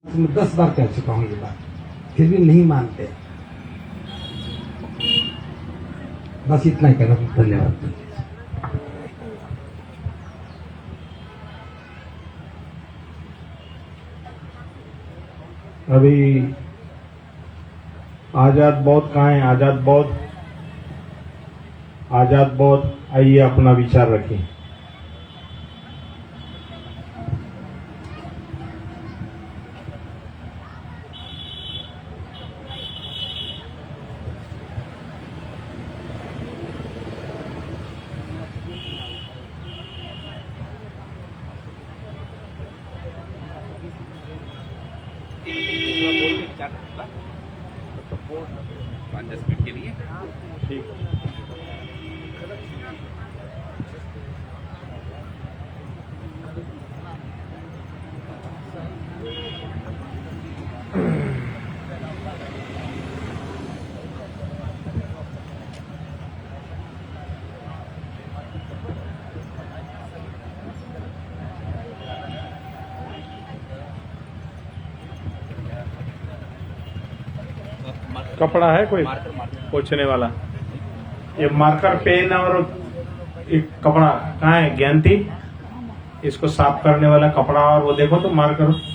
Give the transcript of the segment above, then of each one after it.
मैं 10 बार कह चुका हूँ ये बात, फिर भी नहीं मानते। बस इतना ही कहना, धन्यवाद। अभी आजाद बौद्ध कहाँ है? आजाद बौद्ध आइए अपना विचार रखें। ठीक। कपड़ा है कोई पोछने वाला? ये मार्कर पेन और एक कपड़ा कहाँ है? ज्ञानती, इसको साफ करने वाला कपड़ा और वो देखो तो मार्कर।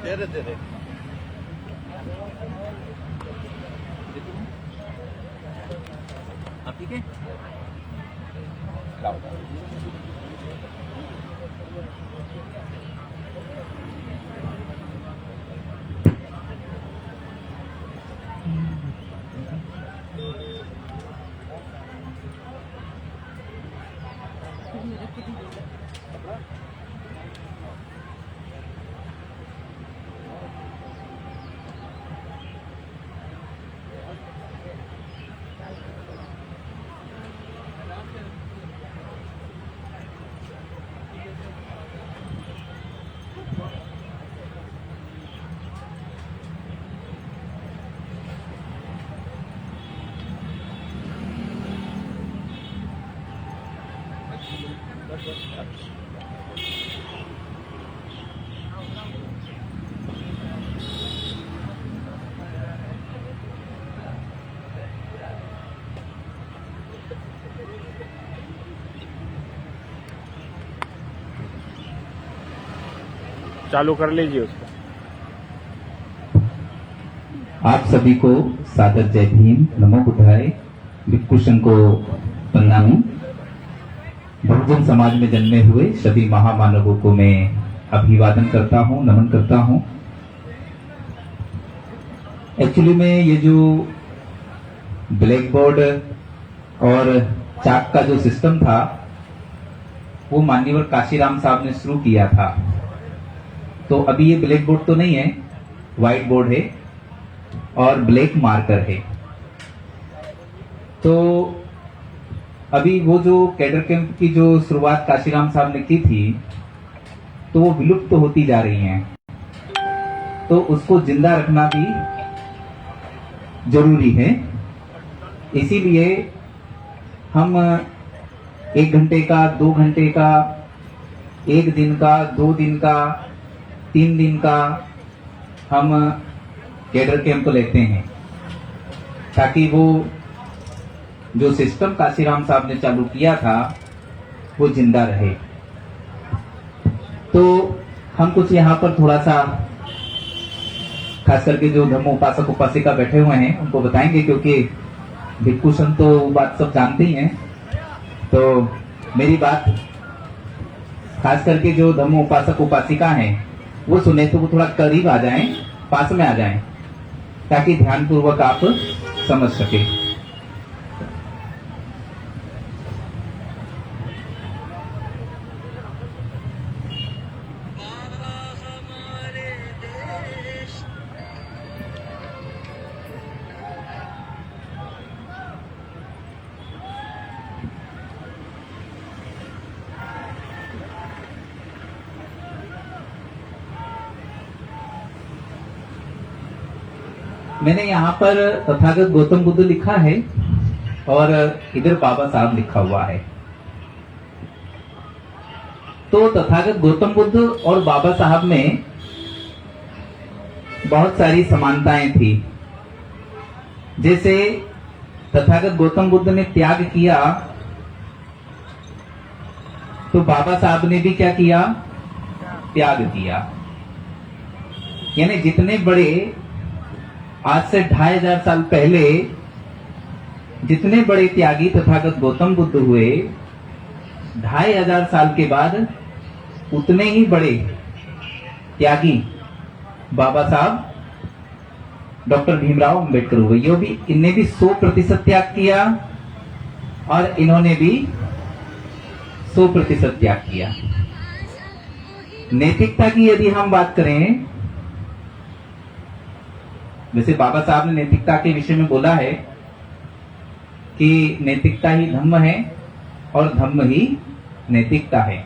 दे दे ठीक है। चालू कर लीजिए उसको। आप सभी को सादर जय भीम, नमो बुद्धाय। भिक्षु को प्रणामी। बहुजन समाज में जन्मे हुए सभी महामानवों को मैं अभिवादन करता हूं, नमन करता हूं। एक्चुअली में ये जो ब्लैक बोर्ड और चाक का जो सिस्टम था वो माननीय काशीराम साहब ने शुरू किया था। तो अभी ये ब्लैक बोर्ड तो नहीं है, व्हाइट बोर्ड है और ब्लैक मार्कर है। तो अभी वो जो कैडर कैंप की जो शुरुआत काशीराम साहब ने की थी तो वो विलुप्त तो होती जा रही हैं, तो उसको जिंदा रखना भी जरूरी है। इसीलिए हम 1 घंटे का, 2 घंटे का, 1 दिन का, 2 दिन का, 3 दिन का हम कैडर कैंप लेते हैं ताकि वो जो सिस्टम काशीराम साहब ने चालू किया था वो जिंदा रहे। तो हम कुछ यहाँ पर थोड़ा सा खास करके जो धर्म उपासक उपासिका बैठे हुए हैं उनको बताएंगे, क्योंकि भिक्षु तो बात सब जानते ही हैं। तो मेरी बात खास करके जो धर्म उपासक उपासिका हैं वो सुने तो वो थोड़ा करीब आ जाएं, पास में आ जाएं, ताकि ध्यानपूर्वक आप समझ सके। मैंने यहाँ पर तथागत गौतम बुद्ध लिखा है और इधर बाबा साहब लिखा हुआ है। तो तथागत गौतम बुद्ध और बाबा साहब में बहुत सारी समानताएं थी। जैसे तथागत गौतम बुद्ध ने त्याग किया, तो बाबा साहब ने भी क्या किया? त्याग किया। यानी जितने बड़े, आज से 2500 साल पहले जितने बड़े त्यागी तथागत गौतम बुद्ध हुए, 2500 साल के बाद उतने ही बड़े त्यागी बाबा साहब डॉक्टर भीमराव अंबेडकर हुए। यो भी, इनने भी 100% त्याग किया और इन्होंने भी 100% त्याग किया। नैतिकता की यदि हम बात करें, वैसे बाबा साहब ने नैतिकता के विषय में बोला है कि नैतिकता ही धम्म है और धम्म ही नैतिकता है।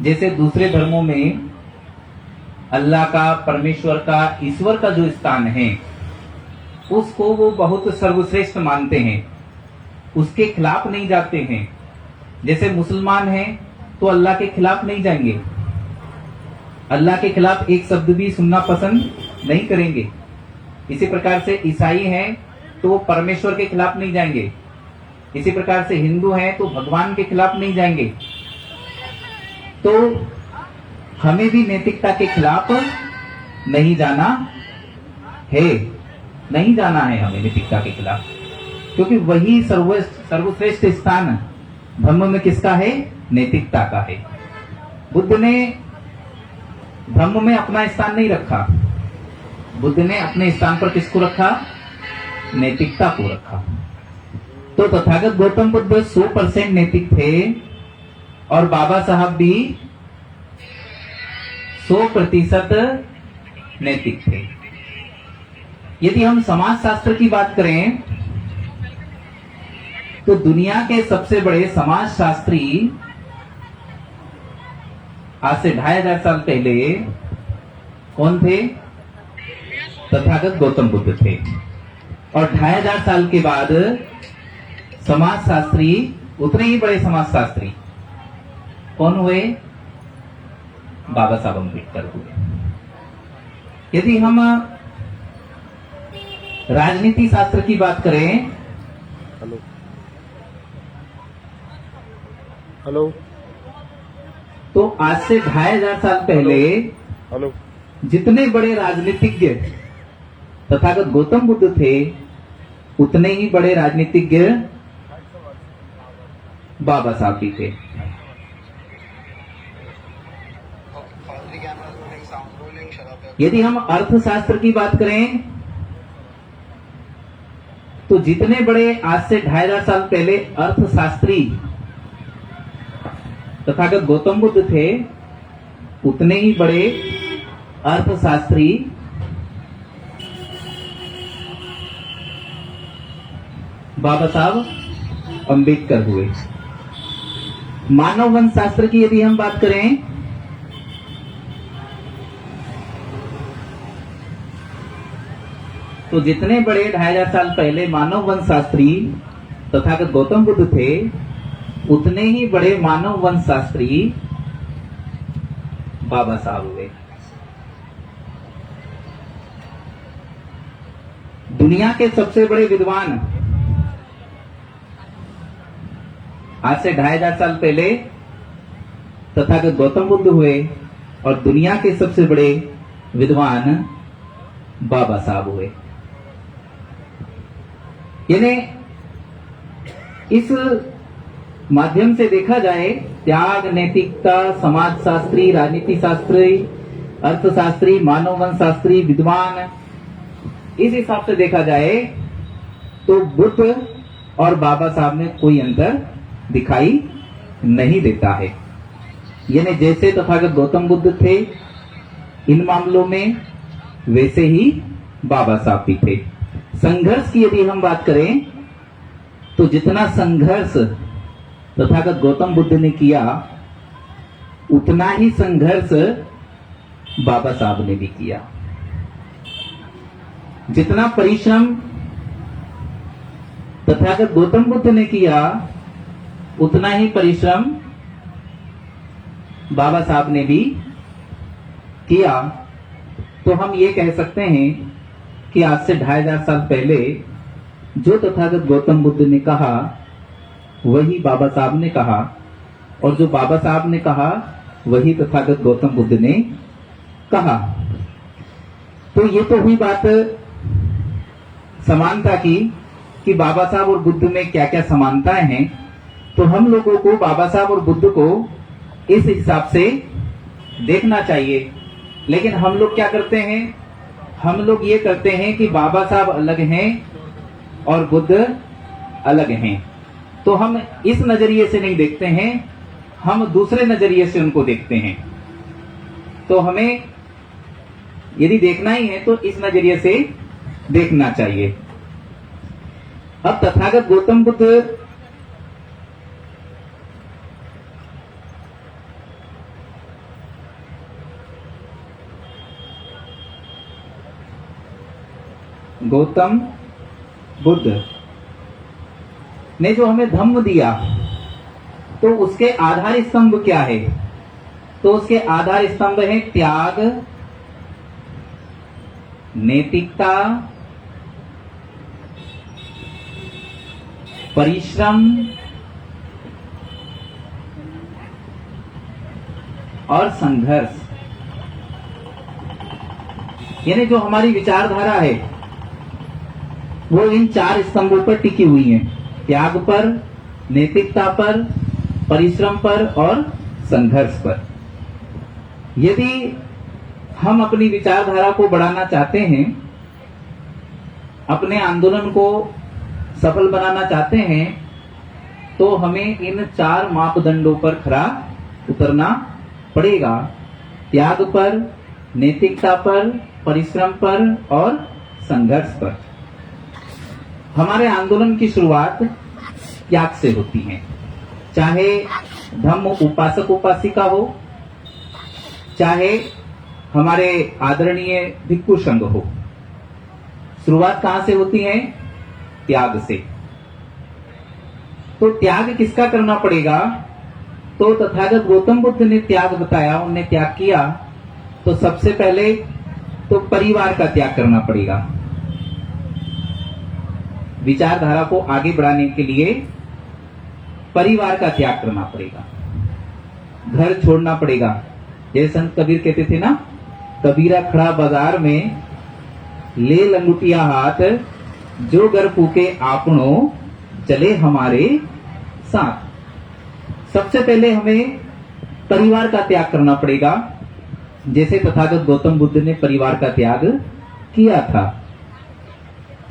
जैसे दूसरे धर्मों में अल्लाह का, परमेश्वर का, ईश्वर का जो स्थान है उसको वो बहुत सर्वश्रेष्ठ मानते हैं, उसके खिलाफ नहीं जाते हैं। जैसे मुसलमान हैं तो अल्लाह के खिलाफ नहीं जाएंगे, अल्लाह के खिलाफ एक शब्द भी सुनना पसंद नहीं करेंगे। इसी प्रकार से ईसाई हैं तो वो परमेश्वर के खिलाफ नहीं जाएंगे। इसी प्रकार से हिंदू हैं तो भगवान के खिलाफ नहीं जाएंगे। तो हमें भी नैतिकता के खिलाफ नहीं जाना है, नहीं जाना है हमें नैतिकता के खिलाफ, क्योंकि वही सर्वश्रेष्ठ स्थान धर्म में किसका है? नैतिकता का है। बुद्ध ने धर्म में अपना स्थान नहीं रखा, बुद्ध ने अपने स्थान पर किसको रखा? नैतिकता को रखा। तो तथागत गौतम बुद्ध 100% नैतिक थे और बाबा साहब भी 100% नैतिक थे। यदि हम समाज शास्त्र की बात करें तो दुनिया के सबसे बड़े समाज शास्त्री आज से 2500 साल पहले कौन थे? तथागत गौतम बुद्ध थे। और 2500 साल के बाद समाज शास्त्री, उतने ही बड़े समाज शास्त्री कौन हुए? बाबा साहब अम्बेडकर हुए। यदि हम राजनीति शास्त्र की बात करें, हेलो, तो आज से 2500 साल पहले जितने बड़े राजनीतिज्ञ तथागत गौतम बुद्ध थे, उतने ही बड़े राजनीतिज्ञ बाबा साहब भी थे। यदि हम अर्थशास्त्र की बात करें तो जितने बड़े आज से 2500 साल पहले अर्थशास्त्री तथागत गौतम बुद्ध थे, उतने ही बड़े अर्थशास्त्री बाबा साहब अंबेडकर हुए। मानव वंश शास्त्र की यदि हम बात करें तो जितने बड़े 2500 साल पहले मानव वंश शास्त्री तथागत गौतम बुद्ध थे, उतने ही बड़े मानव वंश शास्त्री बाबा साहब हुए। दुनिया के सबसे बड़े विद्वान आज से 2500 साल पहले तथागत गौतम बुद्ध हुए और दुनिया के सबसे बड़े विद्वान बाबा साहब हुए। यानी इस माध्यम से देखा जाए, त्याग, नैतिकता, समाज शास्त्री, राजनीति शास्त्री, अर्थशास्त्री, मानव वंश शास्त्री, विद्वान, इस हिसाब से देखा जाए तो बुद्ध और बाबा साहब में कोई अंतर दिखाई नहीं देता है। यानी जैसे तथागत गौतम बुद्ध थे इन मामलों में, वैसे ही बाबा साहब भी थे। संघर्ष की यदि हम बात करें तो जितना संघर्ष तथागत गौतम बुद्ध ने किया, उतना ही संघर्ष बाबा साहब ने भी किया। जितना परिश्रम तथागत गौतम बुद्ध ने किया उतना ही परिश्रम बाबा साहब ने भी किया। तो हम ये कह सकते हैं कि आज से 2500 साल पहले जो तथागत गौतम बुद्ध ने कहा वही बाबा साहब ने कहा, और जो बाबा साहब ने कहा वही तथागत गौतम बुद्ध ने कहा। तो ये तो हुई बात समानता की कि बाबा साहब और बुद्ध में क्या क्या समानताएं हैं। तो हम लोगों को बाबा साहब और बुद्ध को इस हिसाब से देखना चाहिए। लेकिन हम लोग क्या करते हैं, हम लोग ये करते हैं कि बाबा साहब अलग हैं और बुद्ध अलग हैं। तो हम इस नजरिए से नहीं देखते हैं, हम दूसरे नजरिए से उनको देखते हैं। तो हमें यदि देखना ही है तो इस नजरिए से देखना चाहिए। अब तथागत गौतम बुद्ध गौतम बुद्ध ने जो हमें धम्म दिया, तो उसके आधार स्तंभ क्या है? तो उसके आधार स्तंभ है त्याग, नैतिकता, परिश्रम और संघर्ष। यानी जो हमारी विचारधारा है वो इन 4 स्तंभों पर टिकी हुई है, त्याग पर, नैतिकता पर, परिश्रम पर और संघर्ष पर। यदि हम अपनी विचारधारा को बढ़ाना चाहते हैं, अपने आंदोलन को सफल बनाना चाहते हैं, तो हमें इन 4 मापदंडों पर खरा उतरना पड़ेगा। त्याग पर, नैतिकता पर, परिश्रम पर और संघर्ष पर। हमारे आंदोलन की शुरुआत त्याग से होती है, चाहे धम्म उपासक उपासिका हो, चाहे हमारे आदरणीय भिक्षु संघ हो। शुरुआत कहां से होती है? त्याग से। तो त्याग किसका करना पड़ेगा? तो तथागत गौतम बुद्ध ने त्याग बताया, उन्होंने त्याग किया। तो सबसे पहले तो परिवार का त्याग करना पड़ेगा। विचारधारा को आगे बढ़ाने के लिए परिवार का त्याग करना पड़ेगा, घर छोड़ना पड़ेगा। जैसे संत कबीर कहते थे ना, कबीरा खड़ा बाजार में ले लंगुटिया हाथ, जो घर फूके आपनो चले हमारे साथ। सबसे पहले हमें परिवार का त्याग करना पड़ेगा, जैसे तथागत गौतम बुद्ध ने परिवार का त्याग किया था।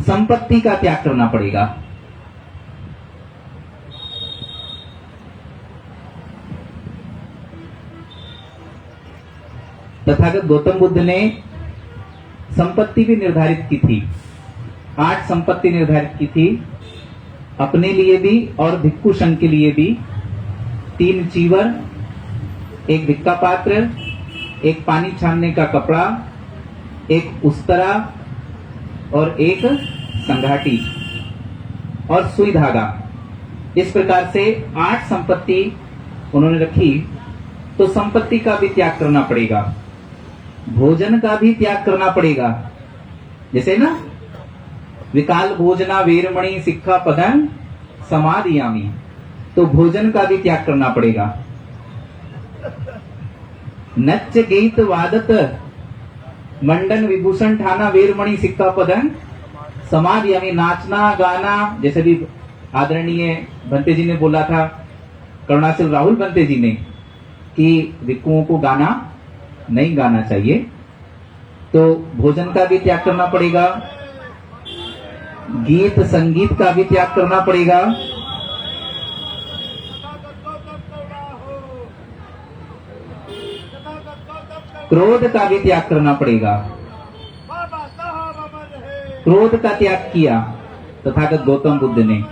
संपत्ति का त्याग करना पड़ेगा। तथागत गौतम बुद्ध ने संपत्ति भी निर्धारित की थी, 8 संपत्ति निर्धारित की थी, अपने लिए भी और भिक्षु संघ के लिए भी। 3 चीवर, 1 भिक्का पात्र, 1 पानी छानने का कपड़ा, 1 उस्तरा और 1 संघाटी और सुई धागा। इस प्रकार से 8 संपत्ति उन्होंने रखी। तो संपत्ति का भी त्याग करना पड़ेगा, भोजन का भी त्याग करना पड़ेगा। जैसे ना, विकाल भोजना वेरमणि सिक्खा पदं समादियामि, तो भोजन का भी त्याग करना पड़ेगा। नच गीत वादत मंडन विभूषण ठाना वेरमणि सिक्का पदं समादियामि, नाचना गाना। जैसे भी आदरणीय भंते जी ने बोला था, करुणाशील राहुल भंते जी ने, कि भिक्षुओं को गाना नहीं गाना चाहिए। तो भोजन का भी त्याग करना पड़ेगा, गीत संगीत का भी त्याग करना पड़ेगा, क्रोध का भी त्याग करना पड़ेगा। क्रोध का त्याग किया तथागत गौतम बुद्ध ने।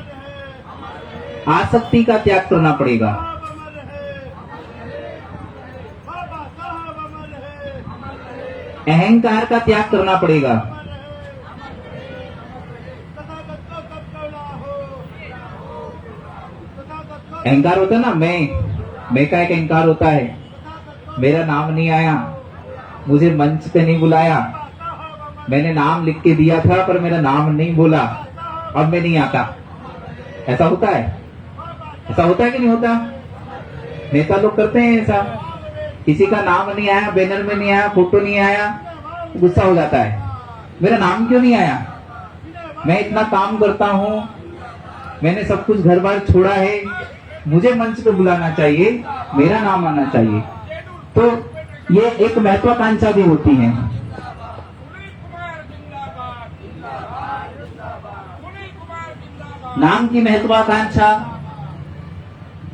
आसक्ति का त्याग करना पड़ेगा, अहंकार का त्याग करना पड़ेगा, अहंकार होता है ना, मैं का एक अहंकार होता है। मेरा नाम नहीं आया, मुझे मंच पे नहीं बुलाया, मैंने नाम लिख के दिया था पर मेरा नाम नहीं बोला, अब मैं नहीं आता। ऐसा होता है? ऐसा होता है कि नहीं होता? नेता लोग करते हैं ऐसा। किसी का नाम नहीं आया, बैनर में नहीं आया, फोटो नहीं आया, गुस्सा हो जाता है, मेरा नाम क्यों नहीं आया? मैं इतना काम करता हूं, मैंने सब कुछ घर बार छोड़ा है, मुझे मंच पे बुलाना चाहिए, मेरा नाम आना चाहिए। तो ये एक महत्वाकांक्षा भी होती है। नाम की महत्वाकांक्षा,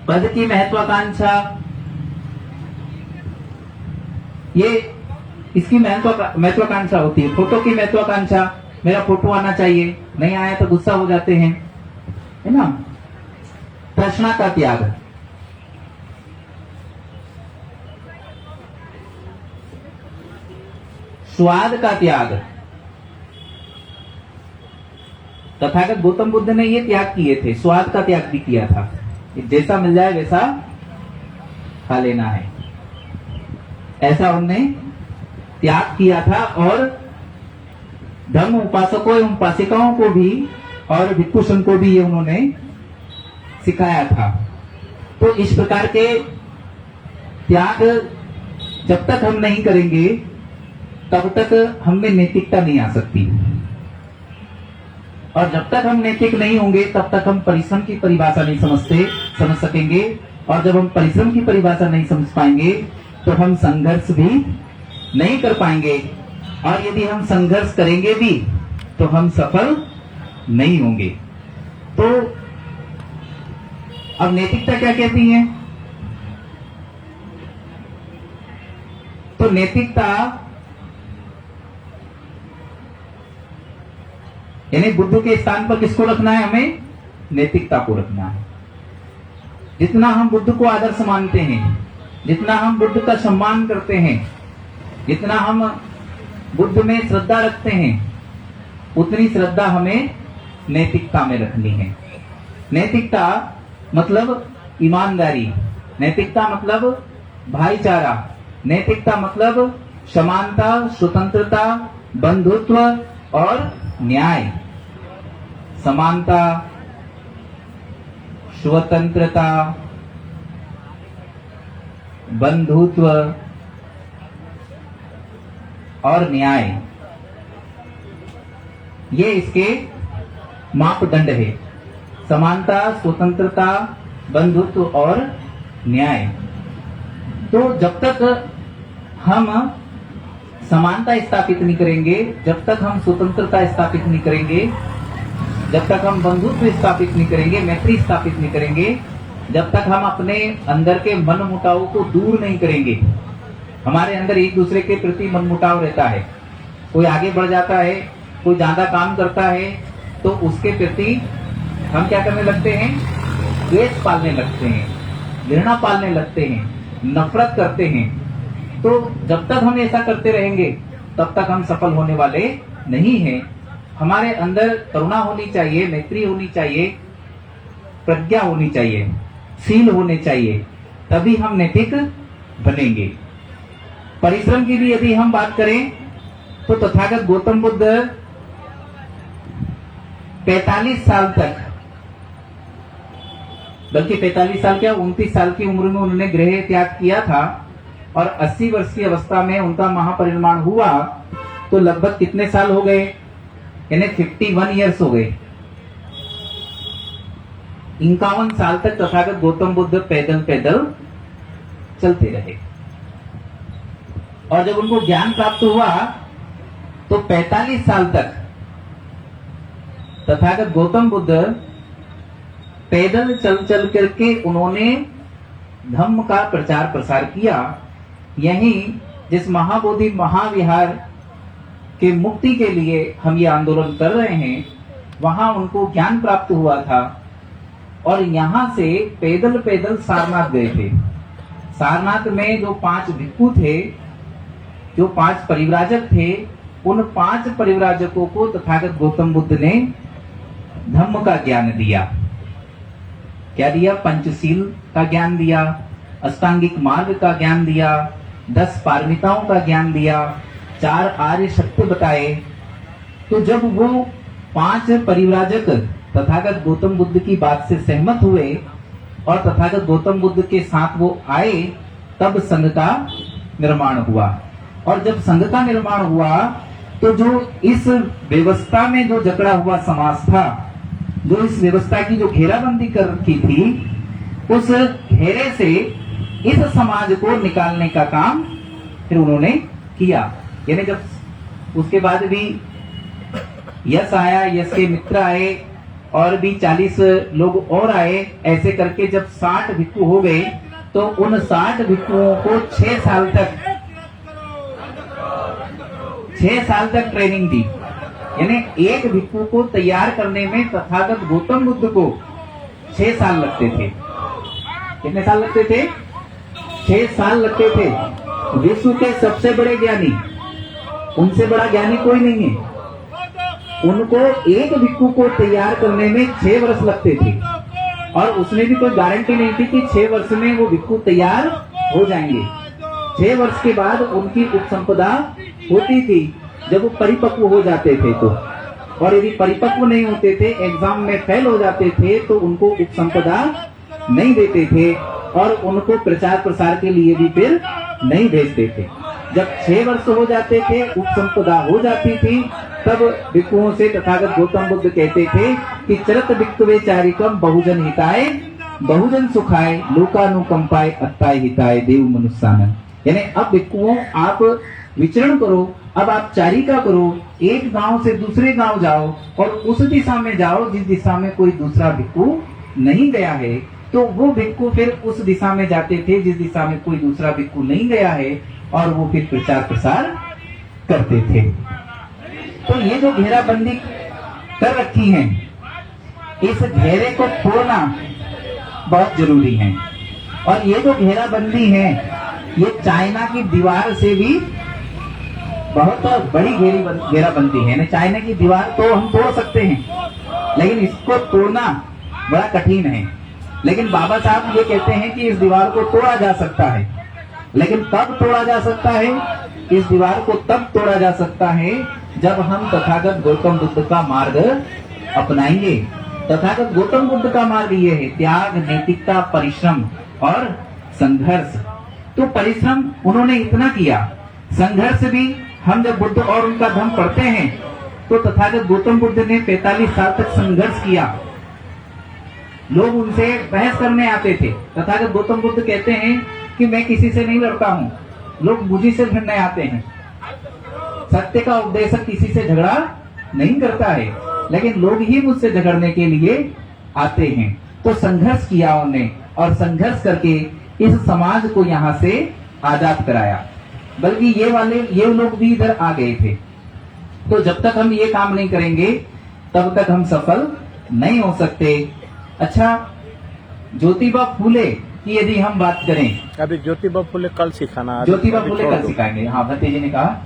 पद की महत्वाकांक्षा, ये इसकी महत्वाकांक्षा होती है। फोटो की महत्वाकांक्षा, मेरा फोटो आना चाहिए, नहीं आया तो गुस्सा हो जाते हैं, है ना। तृष्णा का त्याग, स्वाद का त्याग। तथागत गौतम बुद्ध ने ये त्याग किए थे, स्वाद का त्याग भी किया था। जैसा मिल जाए वैसा खा लेना है, ऐसा उन्होंने त्याग किया था। और धर्म उपासकों एवं उपासिकाओं को भी और भिक्षुओं को भी ये उन्होंने सिखाया था। तो इस प्रकार के त्याग जब तक हम नहीं करेंगे तब तक हम में नैतिकता नहीं आ सकती, और जब तक हम नैतिक नहीं होंगे तब तक हम परिश्रम की परिभाषा नहीं समझ सकेंगे, और जब हम परिश्रम की परिभाषा नहीं समझ पाएंगे तो हम संघर्ष भी नहीं कर पाएंगे, और यदि हम संघर्ष करेंगे भी तो हम सफल नहीं होंगे। तो अब नैतिकता क्या कहती है? तो नैतिकता यानी बुद्ध के स्थान पर किसको रखना है? हमें नैतिकता को रखना है। जितना हम बुद्ध को आदर्श मानते हैं, जितना हम बुद्ध का सम्मान करते हैं, जितना हम बुद्ध में श्रद्धा रखते हैं, उतनी श्रद्धा हमें नैतिकता में रखनी है। नैतिकता मतलब ईमानदारी, नैतिकता मतलब भाईचारा, नैतिकता मतलब समानता, स्वतंत्रता, बंधुत्व और न्याय। समानता, स्वतंत्रता, बंधुत्व और न्याय, ये इसके मापदंड है। समानता, स्वतंत्रता, बंधुत्व और न्याय। तो जब तक हम समानता स्थापित नहीं करेंगे, जब तक हम स्वतंत्रता स्थापित नहीं करेंगे, जब तक हम बंधुत्व स्थापित नहीं करेंगे, मैत्री स्थापित नहीं करेंगे, जब तक हम अपने अंदर के मन मुटाव को दूर नहीं करेंगे। हमारे अंदर एक दूसरे के प्रति मन मुटाव रहता है, कोई आगे बढ़ जाता है, कोई ज्यादा काम करता है तो उसके प्रति हम क्या करने लगते हैं? द्वेष पालने लगते हैं, घृणा पालने लगते हैं, नफरत करते हैं। तो जब तक हम ऐसा करते रहेंगे तब तक हम सफल होने वाले नहीं हैं। हमारे अंदर करुणा होनी चाहिए, मैत्री होनी चाहिए, प्रज्ञा होनी चाहिए, शील होने चाहिए, तभी हम नैतिक बनेंगे। परिश्रम की भी यदि हम बात करें तो तथागत गौतम बुद्ध 45 साल तक, बल्कि 45 साल क्या 29 साल की उम्र में उन्होंने गृह त्याग किया था, और 80 वर्ष की अवस्था में उनका महापरिनिर्वाण हुआ। तो लगभग कितने साल हो गए? यानी 51 ईयर्स हो गए। 51 साल तक तथागत गौतम बुद्ध पैदल पैदल चलते रहे, और जब उनको ज्ञान प्राप्त हुआ तो 45 साल तक तथागत गौतम बुद्ध पैदल चल चल करके उन्होंने धम्म का प्रचार प्रसार किया। यही जिस महाबोधि महाविहार के मुक्ति के लिए हम ये आंदोलन कर रहे हैं, वहां उनको ज्ञान प्राप्त हुआ था, और यहां से पैदल पैदल सारनाथ गए थे। सारनाथ में जो 5 भिक्षु थे, जो 5 परिव्राजक थे, उन 5 परिव्राजकों को तथागत गौतम बुद्ध ने धम्म का ज्ञान दिया। क्या दिया? पंचशील का ज्ञान दिया, अष्टांगिक मार्ग का ज्ञान दिया, 10 पारमिताओं का ज्ञान दिया, 4 आर्य सत्य बताए। तो जब वो 5 परिव्राजक तथागत गौतम बुद्ध की बात से सहमत हुए और तथागत गौतम बुद्ध के साथ वो आए, तब संघ का निर्माण हुआ। और जब संघ का निर्माण हुआ तो जो इस व्यवस्था में जो जकड़ा हुआ समाज था, जो इस व्यवस्था की जो घेराबंदी कर रखी थी, उस घेरे से इस समाज को निकालने का काम फिर उन्होंने किया। यानी जब उसके बाद भी यश आया, यश के मित्र आए और भी 40 लोग और आए, ऐसे करके जब 60 भिक्षु हो गए तो उन 60 भिक्षुओं को 6 साल तक ट्रेनिंग दी। यानी एक भिक्षु को तैयार करने में तथागत गौतम बुद्ध को 6 साल लगते थे। कितने साल लगते थे? 6 साल लगते थे। विश्व के सबसे बड़े ज्ञानी, उनसे बड़ा ज्ञानी कोई नहीं है, उनको एक भिक्षु को तैयार करने में 6 वर्ष लगते थे। और उसमें भी कोई गारंटी नहीं थी कि 6 वर्ष में वो भिक्षु तैयार हो जाएंगे। 6 वर्ष के बाद उनकी उपसंपदा होती थी, जब वो परिपक्व हो जाते थे तो। और यदि परिपक्व नहीं होते थे, एग्जाम में फेल हो जाते थे, तो उनको उपसंपदा नहीं देते थे और उनको प्रचार प्रसार के लिए भी फिर नहीं भेजते थे। जब 6 वर्ष हो जाते थे, उपसंपदा हो जाती थी, तब भिक्षुओं से तथागत गौतम बुद्ध कहते थे कि चरत भिक्षुवे चारिकम बहुजन हिताय बहुजन सुखाय लोकानुकंपाय अत्ताय हिताय देव मनुष्यानन। यानी अब भिक्षुओं आप विचरण करो, अब आप चारिका करो, एक गांव से दूसरे गांव जाओ और उस दिशा में जाओ जिस दिशा में कोई दूसरा भिक्षु नहीं गया है। तो वो भिक्षु फिर उस दिशा में जाते थे जिस दिशा में कोई दूसरा भिक्षु नहीं गया है, और वो फिर प्रचार प्रसार करते थे। तो ये जो घेराबंदी कर रखी है, इस घेरे को तोड़ना बहुत जरूरी है। और ये जो घेराबंदी है, ये चाइना की दीवार से भी बहुत बड़ी घेराबंदी है। चाइना की दीवार तो हम तोड़ सकते हैं, लेकिन इसको तोड़ना बड़ा कठिन है। लेकिन बाबा साहब ये कहते हैं कि इस दीवार को तोड़ा जा सकता है। लेकिन कब तोड़ा जा सकता है? इस दीवार को तब तोड़ा जा सकता है जब हम तथागत गौतम बुद्ध का मार्ग अपनाएंगे। तथागत गौतम बुद्ध का मार्ग ये है त्याग, नैतिकता, परिश्रम और संघर्ष। तो परिश्रम उन्होंने इतना किया, संघर्ष भी हम जब बुद्ध और उनका धर्म पढ़ते हैं तो तथागत गौतम बुद्ध ने 45 साल तक संघर्ष किया। लोग उनसे बहस करने आते थे। तथागत गौतम बुद्ध कहते हैं कि मैं किसी से नहीं लड़ता हूँ, लोग मुझे से भिड़ने आते हैं। सत्य का उपदेशक किसी से झगड़ा नहीं करता है, लेकिन लोग ही मुझसे झगड़ने के लिए आते हैं। तो संघर्ष किया उन्होंने और संघर्ष करके इस समाज को यहाँ से आजाद कराया। बल्कि ये लोग भी इधर आ गए थे। तो जब तक हम ये काम नहीं करेंगे तब तक हम सफल नहीं हो सकते। अच्छा, ज्योतिबा फूले की यदि हम बात करें, अभी ज्योतिबा फूले कल सिखाना, ज्योतिबा फूले कल सिखाएंगे। हाँ, भतीजे ने कहा